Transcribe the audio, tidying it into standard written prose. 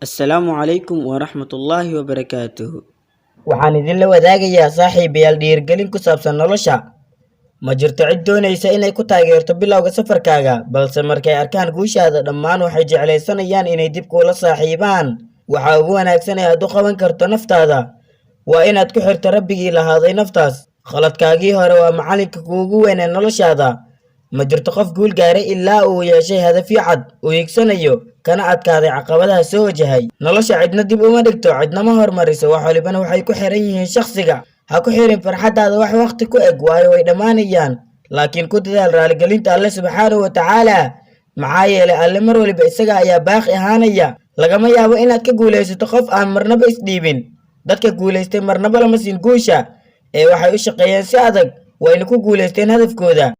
Assalaamu calaykum waraxmatullaahi wabarakaatuh. Waxaan idinla wadaagayaa saaxiibayaal dhiirigelin ku saabsan nolosha. Ma jirto cid doonaysa inay ku taageerto bilowga safarkaaga, balse markay arkaan guushaada dhammaan waxay jeclaysanayaan inay dib kuula saaxiibaan. Waxa ugu wanaagsan ee aad u qaban karto naftaada waa inaad ku xirto Rabbigii lahaaday naftaas. Khaladkaagii hore waa macalinka kuugu weyn ee noloshaada. Ma jirto qof guul gaaray ilaa uu yeeshay hadafyo cad uu hiigsanayo kana adkaaday caqabadaha soo wajahay. Nolosha cidna dib uma dhigto, cidna ma hormariso, wax walibana waxay ku xiran yihiin shakhsiga. Ha ku xirin farxadaada wax waqti ku eg, waayo way dhammaanayaan. Laakiin ku dadaal raaligelinta Alle subxaanahu wa tacaala, maxaa yeelay Alle mar waliba isaga ayaa baaqi ahaanaya. Lagama yaabo inaad ka guulaysato qof aan marnaba isdhiibin. Dadka guulaystay marnaba lama siin guusha, ee waxay u shaqeeyeen si adag, wayna ku guulaysteen hadafkooda.